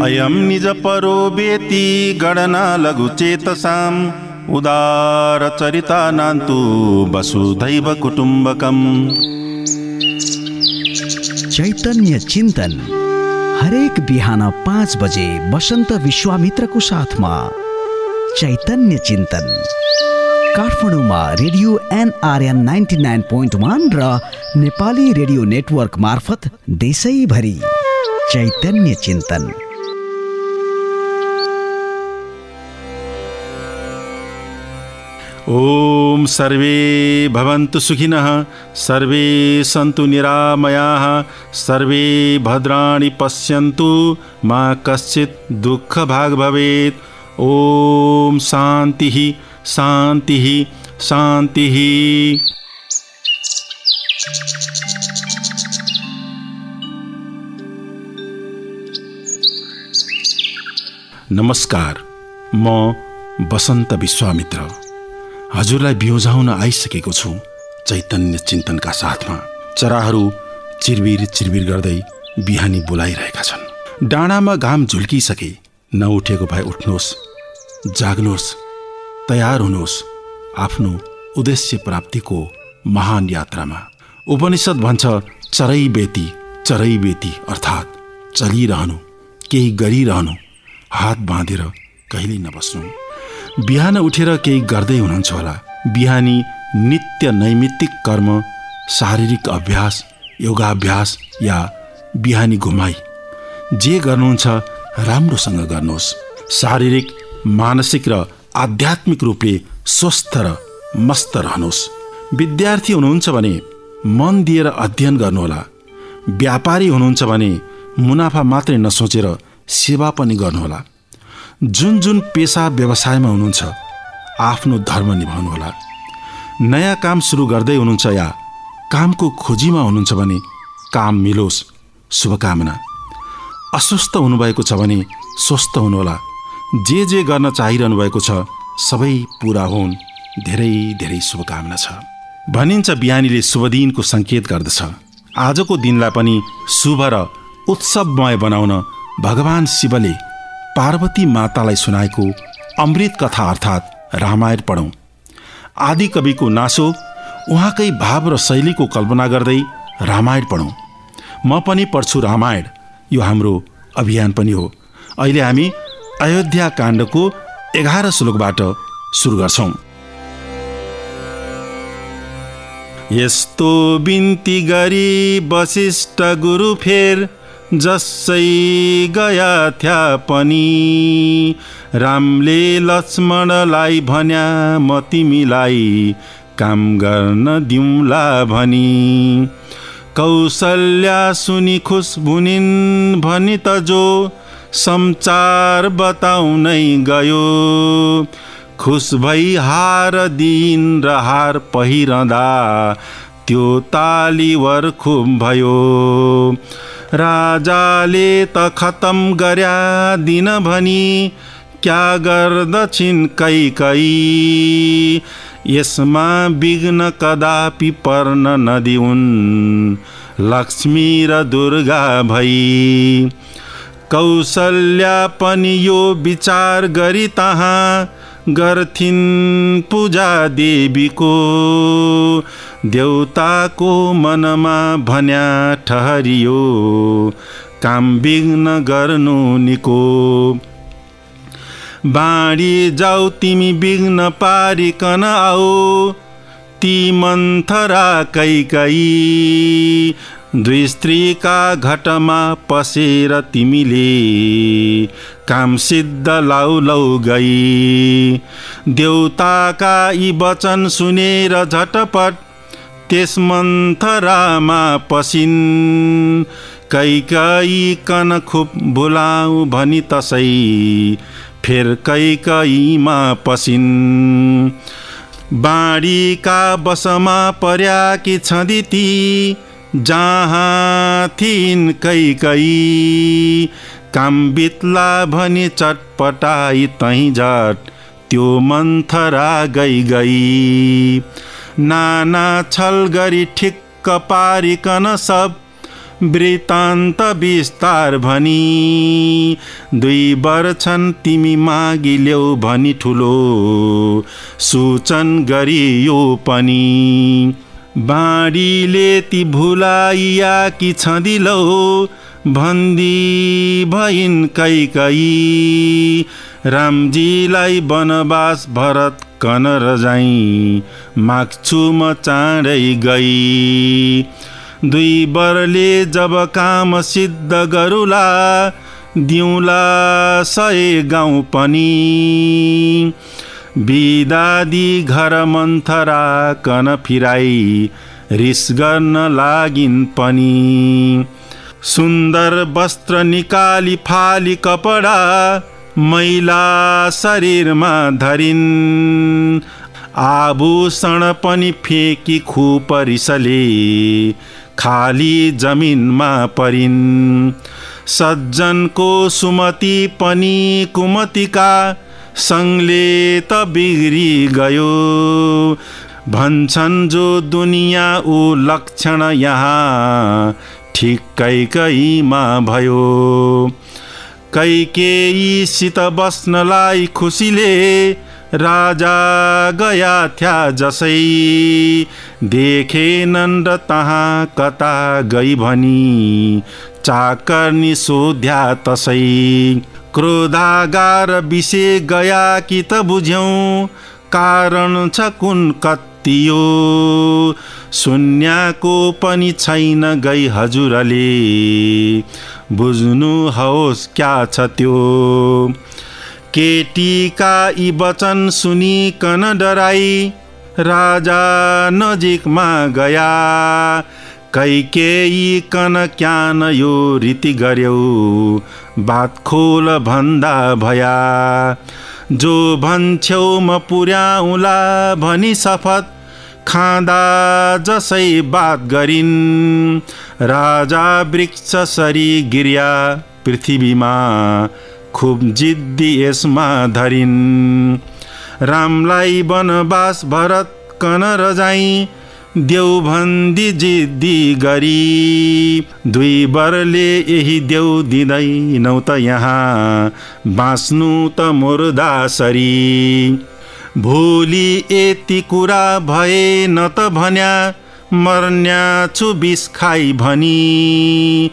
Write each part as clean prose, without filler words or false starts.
अयं निजपरो वेति गणना लघुचेतसाम् उदारचरितानान्तु वसुधैव कुटुम्बकम्। चैतन्य चिन्तन हरेक बिहान 5 बजे वसन्त विश्वामित्रको साथमा। चैतन्य चिन्तन काठमाडौँमा रेडियो NRN 99.1 र नेपाली रेडियो नेटवर्क मार्फत देशैभरि। चैतन्य चिन्तन। ओम सर्वे भवन्तु सुखिनः, सर्वे सन्तु निरामयाः, सर्वे भद्राणि पश्यन्तु, मा कश्चित् दुःखभाग् भवेत्। ओम शान्तिः शान्तिः शान्तिः। नमस्कार, म बसन्त विश्वामित्र हजुरलाई बिउझाउन आइसकेको छु चैतन्य चिन्तनका साथमा। चराहरू चिरबिर चिरबिर गर्दै बिहानी बोलाइरहेका छन्। डाँडामा घाम झुल्किसके, नउठेको भए उठ्नुहोस्, जाग्नुहोस्, तयार हुनुहोस् आफ्नो उद्देश्य प्राप्तिको महान यात्रामा। उपनिषद भन्छ चरै बेती अर्थात् चलिरहनु, केही गरिरहनु, हात बाँधेर कहिल्यै नबस्नु। बिहान उठेर केही गर्दै हुनुहुन्छ होला। बिहानी नित्य नैमित्तिक कर्म, शारीरिक अभ्यास, योगाभ्यास या बिहानी घुमाई जे गर्नुहुन्छ राम्रोसँग गर्नुहोस्। शारीरिक, मानसिक र आध्यात्मिक रूपले स्वस्थ र मस्त रहनुहोस्। विद्यार्थी हुनुहुन्छ भने मन दिएर अध्ययन गर्नुहोला। व्यापारी हुनुहुन्छ भने मुनाफा मात्रै नसोचेर सेवा पनि गर्नुहोला। जुन जुन पेसा व्यवसायमा हुनुहुन्छ आफ्नो धर्म निभाउनुहोला। नयाँ काम सुरु गर्दै हुनुहुन्छ या कामको खोजीमा हुनुहुन्छ भने काम मिलोस्, शुभकामना। अस्वस्थ हुनुभएको छ भने स्वस्थ हुनुहोला। जे गर्न चाहिरहनु भएको छ सबै पूरा हुन्, धेरै धेरै शुभकामना छ। भनिन्छ बिहानीले शुभ दिनको सङ्केत गर्दछ। आजको दिनलाई पनि शुभ र उत्सवमय बनाउन भगवान शिवले पार्वती मातालाई सुनाएको अमृत कथा अर्थात् रामायण पढौँ। आदि कविको नासो, उहाँकै भाव र शैलीको कल्पना गर्दै रामायण पढौँ। म पनि पढ्छु रामायण, यो हाम्रो अभियान पनि हो। अहिले हामी अयोध्या काण्डको 11 श्लोकबाट सुरु गर्छौँ। यस्तो बिन्ती गरी वशिष्ठ गुरु फेर, जसै गया थ्या पनि, रामले लक्ष्मणलाई भन्या म तिमीलाई काम गर्न दिउँला भनी। कौशल्या सुनि खुस भुनिन् भनी त जो समाचार बताउनै गयो। खुस भई हार दिइन् र हार पहिरँदा त्यो तालीवर खुब भयो। राजाले त खतम गर्या दिन भनी, क्या गर्दछिन् कैकई। यसमा विघ्न कदापि पर्न नदिउन्, लक्ष्मी र दुर्गा भई। कौशल्या पनि यो विचार गरी तहाँ गर्थिन् पूजा देवीको। देवताको मनमा भन्या ठहरियो, काम विघ्न गर्नु निको। बाँडी जाऊ तिमी विघ्न पारिकन आऊ, ती मन्थरा कैकई। दुई स्त्रीका घटमा पसेर तिमीले, काम सिद्ध लाउ गई। देवताका यी वचन सुनेर झटपट त्यस मन्थरामा पसिन्। कैकई कन खुब बोलाऊ भनी तसै फेर कैकईमा पसिन्। बाँडीका बसमा पर्याकी छँदी ती, जहाँ थिइन् कैकई। काम बित्ला भनी चटपटाई तहीँ झट त्यो मन्थरा गई। नाना छल गरी ठिक्क छक्क पारिकन सब वृत्तान्त विस्तार भनी 2 वर छन् तिमी मागिल्यौ भनी ठुलो सूचन गरियो पनि बाँडीले ती भुलाइया कि छँदिलौ भन्दी भइन् कैकई रामजीलाई वनवास भरत कनर जाई माग्छु म चाँडै गई 2 वरले जब काम सिद्ध गरुला दिउँला 100 गाउँ पनि बिदादी घर मन्थरा कन फिराई रिस गर्न लागिन् पनि सुन्दर वस्त्र निकाली फाली कपडा मैला शरीरमा धरिन् आभूषण पनि फेकी खुप रिसले खाली जमिनमा परिन् सज्जनको सुमति पनि कुमतिका सँगले त बिग्री गयो भन्छन् जो दुनिया ऊ लक्षण यहाँ ठिक्कैकैमा भयो कैकेयीसित बस्नलाई खुसीले राजा गया थ्या जसै देखेनन् र तहाँ कता गई भनी चाकर्नी सोध्या तसै क्रोधागार विषे गया कि त बुझ्यौं कारण छ कुन कत्तियो शून्यको पनि छैन गई हजुरले बुझ्नु होस् क्या छ त्यो केटीका यी वचन सुनिकन डराई राजा नजिकमा गया कैकेयी कन क्यान यो रीति गर्यौ बात खोल भन्दा भया जो भन्छौ म पुर्याउला भनी शपथ खाँदा जसै बात गरिन् राजा वृक्ष सरी गिर्या पृथ्वीमा खुब जिद्दी यसमा धरिन् रामलाई वनवास भरत कनर जाई देउ भन्दी जिद्दी गरी 2 वरले यही देउ दिँदैनौ त यहाँ बाँच्नु त मुर्दासरी भोलि यति कुरा भए न त भन्या मर्न्या छु विष खाई भनी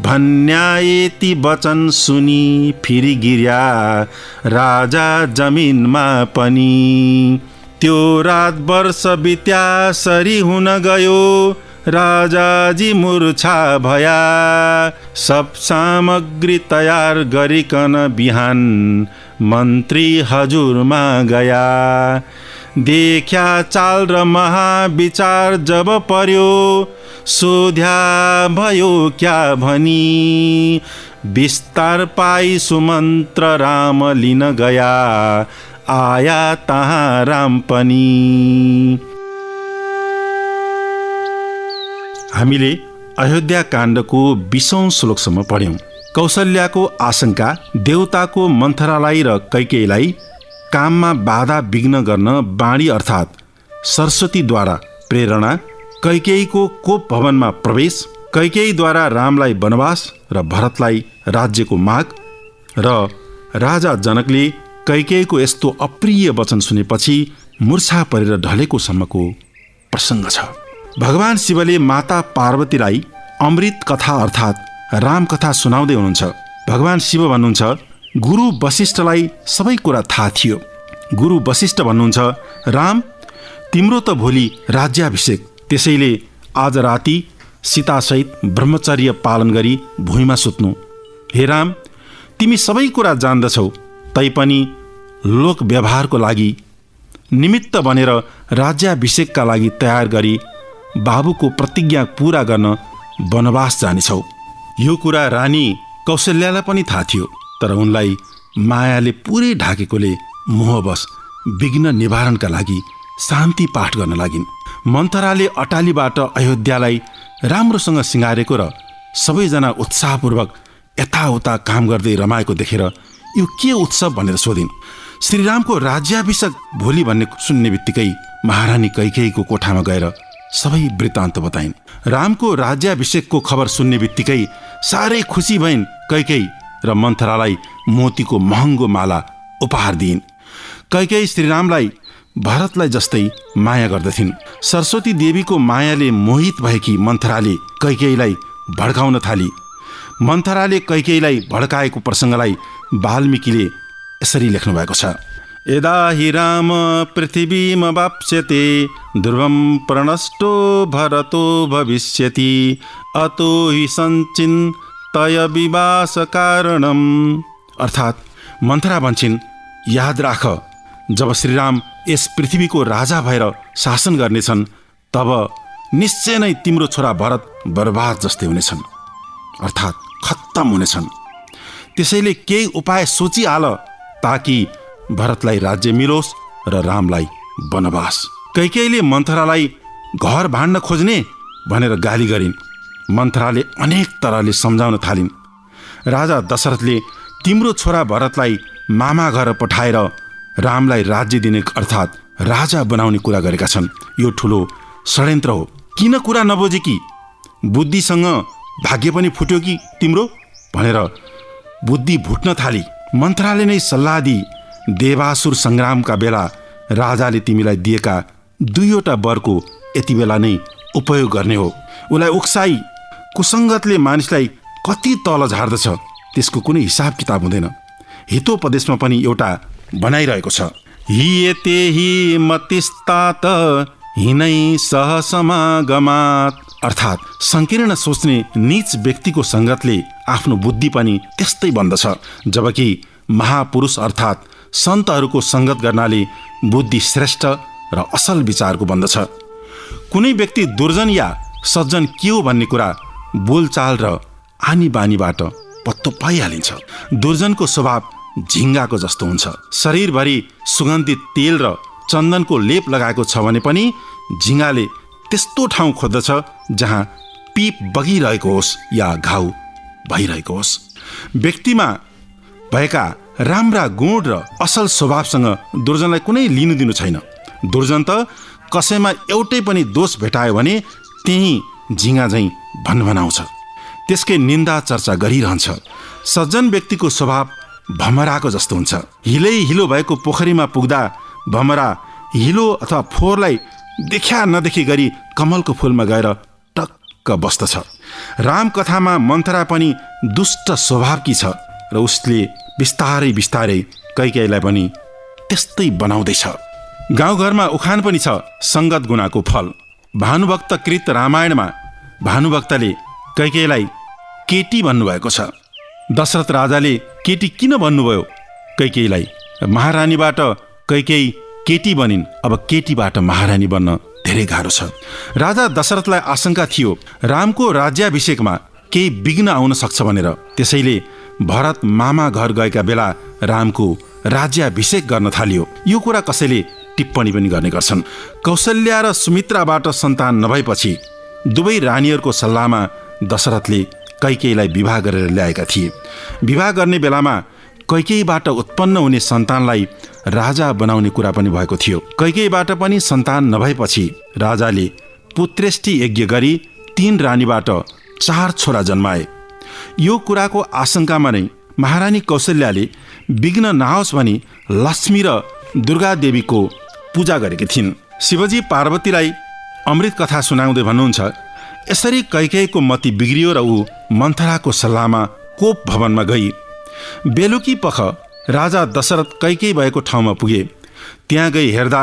भन्या यति वचन सुनी फिरी गिर्या राजा जमिनमा पनि त्यो रात वर्ष बित्या सरी हुन गयो राजाजी मूर्छा भया सब सामग्री तयार गरिकन बिहान मन्त्री हजुरमा गया देख्या चाल र महाविचार जब पर्यो सोध्या भयो क्या भनी विस्तार पाई सुमन्त्र राम लिन गया आया तहाँ राम पनि। हामीले अयोध्या काण्डको 20औं श्लोकसम्म पढ्यौं। कौशल्याको आशंका देवताको मन्थरालाई र कैकेयीलाई काममा बाधा विघ्न गर्न बाणी अर्थात् सरस्वतीद्वारा प्रेरणा, कैकेयीको कोप भवनमा प्रवेश, कैकेयीद्वारा रामलाई वनवास र भरतलाई राज्यको माग र राजा जनकले कैकेयीको यस्तो अप्रिय वचन सुनेपछि मूर्छा परेर ढलेको सम्मको प्रसङ्ग छ। भगवान शिवले माता पार्वतीलाई अमृत कथा अर्थात् राम कथा सुनाउँदै हुनुहुन्छ। भगवान शिव भन्नुहुन्छ, गुरु वशिष्ठलाई सबै कुरा थाहा थियो। गुरु वशिष्ठ भन्नुहुन्छ, राम तिम्रो त भोलि राज्याभिषेक, त्यसैले आज राति सीतासहित ब्रह्मचर्य पालन गरी भुइँमा सुत्नु। हे राम, तिमी सबै कुरा जान्दछौ, तैपनि लोक व्यवहारको लागि निमित्त बनेर राज्याभिषेकका लागि तयार गरी बाबुको प्रतिज्ञा पूरा गर्न वनवास जानेछौ। यो कुरा रानी कौशल्यालाई पनि थाहा थियो, तर उनलाई मायाले पुरै ढाकेकोले मोहवश विघ्न निवारणका लागि शान्ति पाठ गर्न लागिन्। मन्थराले अटालीबाट अयोध्यालाई राम्रोसँग सिँगारेको र सबैजना उत्साहपूर्वक यताउता काम गर्दै रमाएको देखेर यो के उत्सव भनेर सोधिन्। श्रीरामको राज्याभिषेक भोलि भन्ने सुन्ने बित्तिकै महारानी कैकेयीको कोठामा गएर सबै वृत्तान्त बताइन्। रामको राज्याभिषेकको खबर सुन्ने बित्तिकै साह्रै खुसी भइन् कैकेयी र मन्थरालाई मोतीको महँगो माला उपहार दिइन्। कैकेयी श्रीरामलाई भरतलाई जस्तै माया गर्दथिन्। सरस्वती देवीको मायाले मोहित भएकी मन्थराले कैकेयीलाई भड्काउन थाली। मन्थराले कैकेयीलाई भड्काएको प्रसङ्गलाई वाल्मीकिले यसरी लेख्नु भएको छ। यदा हि राम पृथिवीमवाप्स्यते ध्रुवं प्रणष्टो भरतो भविष्यति अतो हि सञ्चिन्तय विवास कारणम्। अर्थात् मन्थरा भन्छन्, याद राख, जब श्रीराम यस पृथ्वीको राजा भएर शासन गर्नेछन् तब निश्चय नै तिम्रो छोरा भरत बर्बाद जस्तै हुनेछन्, अर्थात् खत्तम हुनेछन्। त्यसैले केही उपाय सोचिहाल ताकि भरतलाई राज्य मिलोस् र रामलाई वनवास। कैकेयीले मन्थरालाई घर भाण्ड खोज्ने भनेर गाली गरिन्। मन्थराले अनेक तरहले सम्झाउन थालिन्। राजा दशरथले तिम्रो छोरा भरतलाई मामा घर पठाएर रामलाई राज्य दिने अर्थात् राजा बनाउने कुरा गरेका छन्। यो ठुलो षड्यन्त्र हो। किन कुरा नबुझे कि? बुद्धिसँग भाग्य पनि फुट्यो कि तिम्रो भनेर बुद्धि भुट्न थाली। मन्थराले नै सल्लाह दिई, देवासुर सङ्ग्रामका बेला राजाले तिमीलाई दिएका 2वटा वरको यति बेला नै उपयोग गर्ने हो। उसलाई उक्साई कुसङ्गतले मानिसलाई कति तल झार्दछ त्यसको कुनै हिसाब किताब हुँदैन। हितोपदेशमा पनि एउटा बनाइरहेको छ, हियते हि मतिस्तात हिनै सहसमागमात्। अर्थात् सङ्कीर्ण सोच्ने नीच व्यक्तिको सङ्गतले आफ्नो बुद्धि पनि त्यस्तै बन्दछ, जबकि महापुरुष अर्थात् सन्तहरूको सङ्गत गर्नाले बुद्धि श्रेष्ठ र असल विचारको बन्दछ। कुनै व्यक्ति दुर्जन या सज्जन के हो भन्ने कुरा बोलचाल र आनी बानीबाट पत्तो पाइहालिन्छ। दुर्जनको स्वभाव झिङ्गाको जस्तो हुन्छ। शरीरभरि सुगन्धित तेल र चन्दनको लेप लगाएको छ भने पनि झिङ्गाले त्यस्तो ठाउँ खोज्दछ जहाँ पिप बगिरहेको होस् या घाउ भइरहेको होस्। व्यक्तिमा भएका राम्रा गुण र असल स्वभावसँग दुर्जनलाई कुनै लिनु दिनु छैन। दुर्जन त कसैमा एउटै पनि दोष भेटायो भने त्यही झिङ्गा झैँ भनभनाउँछ, त्यसकै निन्दा चर्चा गरिरहन्छ। सज्जन व्यक्तिको स्वभाव भमराको जस्तो हुन्छ। हिलै हिलो भएको पोखरीमा पुग्दा भमरा हिलो अथवा फोहोरलाई देखा नदेखी गरी कमलको फुलमा गएर टक्क बस्दछ। रामकथामा मन्थरा पनि दुष्ट स्वभावकी छ र उसले बिस्तारै बिस्तारै कैकेयीलाई पनि त्यस्तै बनाउँदैछ। गाउँघरमा उखान पनि छ, सङ्गत गुनाको फल। भानुभक्त कृत रामायणमा भानुभक्तले कैकेयीलाई केटी भन्नुभएको छ। दशरथ राजाले केटी किन भन्नुभयो कैकेयीलाई? महारानीबाट कैकेयी केटी बनिन्। अब केटीबाट महारानी बन्न धेरै गाह्रो छ। राजा दशरथलाई आशंका थियो रामको राज्याभिषेकमा केही विघ्न आउन सक्छ भनेर। त्यसैले भरत मामा घर गएका बेला रामको राज्याभिषेक गर्न थालियो। यो कुरा कसैले टिप्पणी पनि गर्ने गर्छन्। कौशल्या र सुमित्राबाट सन्तान नभएपछि दुवै रानीहरूको सल्लाहमा दशरथले कैकेयीलाई विवाह गरेर ल्याएका थिए। विवाह गर्ने बेलामा कैकेयीबाट उत्पन्न हुने सन्तानलाई राजा बनाउने कुरा पनि भएको थियो। कैकेयीबाट पनि सन्तान नभएपछि राजाले पुत्रेष्टि यज्ञ गरी 3 रानीबाट 4 छोरा जन्माए। यो कुराको आशंकामा नै महारानी कौशल्याले विघ्न नआओस् भनी लक्ष्मी र दुर्गा देवीको पूजा गरेकी थिइन्। शिवजी पार्वतीलाई अमृत कथा सुनाउँदै भन्नुहुन्छ, यसरी कैकेयीको मति बिग्रियो र ऊ मन्थराको सल्लाहमा कोप भवनमा गई। बेलुकी पख राजा दशरथ कैकेयी भएको ठाउँमा पुगे। त्यहाँ गई हेर्दा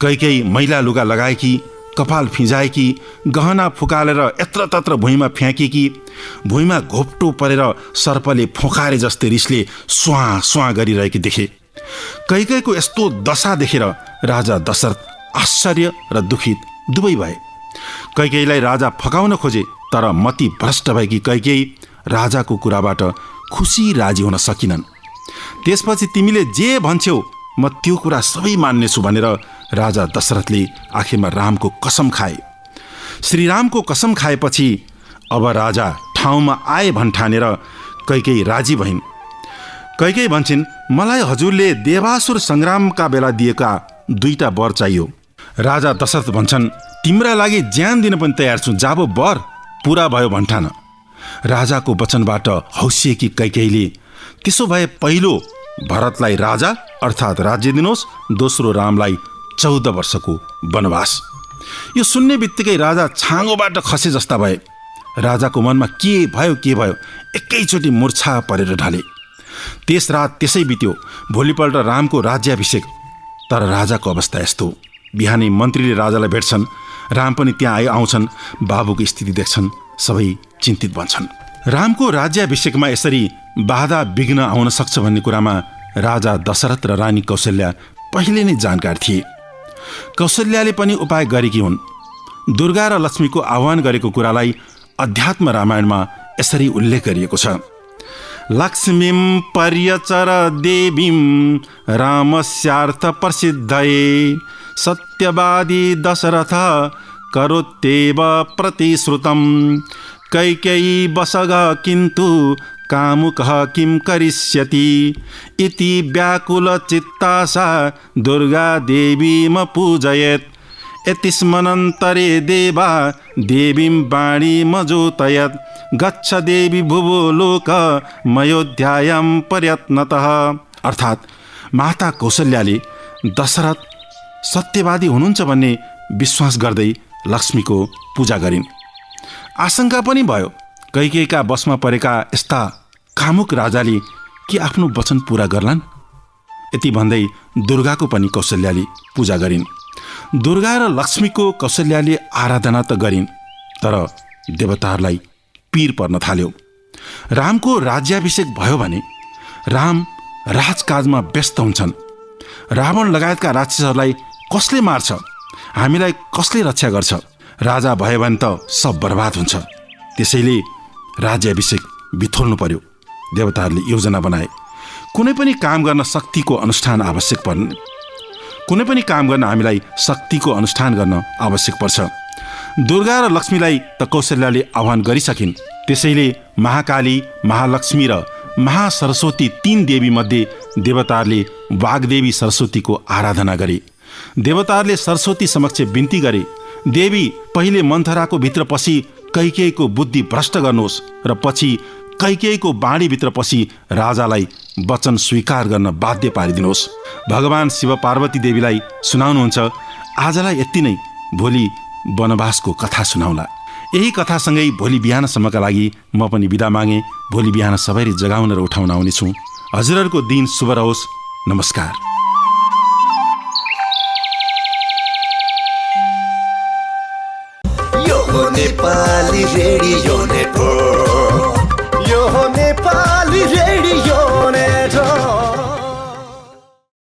कैकेयी मैला लुगा लगाएकी, कपाल फिजाएकी, गहना फुकालेर यत्रतत्र भुइँमा फ्याँकेकी, भुइँमा घोप्टो परेर सर्पले फोकारे जस्तै रिसले स्वाँ स्वाँ गरिरहेकी देखे। कैकेयीको यस्तो दशा देखेर राजा दशरथ आश्चर्य र दुखित दुवै भए। कैकेयीलाई राजा फकाउन खोजे, तर मति भ्रष्ट भएकी कैकेयी राजाको कुराबाट खुसी राजी हुन सकिनन्। त्यसपछि तिमीले जे भन्छौ म त्यो कुरा सबै मान्नेछु भनेर राजा दशरथले आखिरमा रामको कसम खाए। श्रीरामको कसम खाएपछि अब राजा ठाउँमा आए भन्ठानेर कैकेयी राजी भइन्। कैकेयी भन्छन्, मलाई हजुरले देवासुर सङ्ग्रामका बेला दिएका 2टा वर चाहियो। राजा दशरथ भन्छन्, तिम्रा लागि ज्यान दिन पनि तयार छु, जाबो वर पूरा भयो भन्ठान। राजाको वचनबाट हौसिएकी कैकेयीले त्यसो भए पहिलो भरतलाई राजा अर्थात् राज्य दिनुहोस्, दोस्रो रामलाई 14 वर्षको वनवास। यो सुन्ने बित्तिकै राजा छाँगोबाट खसे जस्ता भए। राजाको मनमा के भयो एकैचोटि मूर्छा परेर ढले। त्यस रात त्यसै बित्यो। भोलिपल्ट रामको राज्याभिषेक। तर राजाको अवस्था यस्तो। बिहानै मन्त्रीले राजालाई भेट्छन्। राम पनि त्यहाँ आउँछन्। बाबुको स्थिति देख्छन्। सबै चिन्तित बन्छन्। रामको राज्याभिषेकमा यसरी बाधा विघ्न आउन सक्छ भन्ने कुरामा राजा दशरथ र रानी कौशल्या पहिले नै जानकार थिए। कौशल्याले पनि उपाय गरेकी हुन्। दुर्गा र लक्ष्मीको आह्वान गरेको कुरालाई अध्यात्म रामायणमा यसरी उल्लेख गरिएको छ। लक्ष्मीं पर्यचर देवीं रामस्यार्थ प्रसिद्धये सत्यवादी दशरथ करोत्येव प्रतिश्रुतं कैकेयी वसग किन्तु कामुकः किं करिष्यति इति व्याकुलचित्ता सा दुर्गा देवीमपूजयेत् एतिस्मनन्तरे देवा देवीं वाणीमजोतयत् गच्छ देवी भुवो लोक मयोध्यायां प्रयत्नतः। अर्थात् माता कौशल्याले दशरथ सत्यवादी हुनुहुन्छ भन्ने विश्वास गर्दै लक्ष्मीको पूजा गरिन्। आशंका पनि भयो, कैकेयीका बसमा परेका यस्ता कामुक राजाले के आफ्नो वचन पूरा गर्लान्। यति भन्दै दुर्गाको पनि कौशल्याले पूजा गरिन्। दुर्गा र लक्ष्मीको कौशल्याले आराधना त गरिन्, तर देवताहरूलाई पीर पर्न थाल्यो। रामको राज्याभिषेक भयो भने राम राजकाजमा व्यस्त हुन्छन्। रावण लगायतका राक्षसहरूलाई कसले मार्छ, हामीलाई कसले रक्षा गर्छ? राजा भयो भने त सब बर्बाद हुन्छ। त्यसैले राज्याभिषेक बिथोल्नु पर्यो। देवताहरूले योजना बनाए। कुनै पनि काम गर्न शक्तिको अनुष्ठान आवश्यक पर्ने। कुनै पनि काम गर्न हामीलाई शक्तिको अनुष्ठान गर्न आवश्यक पर्छ। दुर्गा र लक्ष्मीलाई त कौशल्याले आह्वान गरिसकिन्। त्यसैले महाकाली, महालक्ष्मी र महासरस्वती 3 देवी मध्ये देवताहरूले वाग्देवी सरस्वतीको आराधना गरे। देवताहरूले सरस्वती समक्ष बिन्ती गरे, देवी पहिले मन्थराको भित्र पसी कैकेयीको बुद्धि भ्रष्ट गर्नुहोस् र पछि कैकेयीको बाणीभित्र पसी राजालाई वचन स्वीकार गर्न बाध्य पारिदिनुहोस्। भगवान शिव पार्वती देवीलाई सुनाउनुहुन्छ। आजलाई यति नै, भोलि वनवासको कथा सुनाउला। यही कथासँगै भोलि बिहानसम्मका लागि म पनि बिदा मागे। भोलि बिहान सबैले जगाउन र उठाउन आउनेछु। हजुरहरूको दिन शुभ रहोस्। नमस्कार। नेपाली रेडियो नेटवर्क, यो नेपाली रेडियो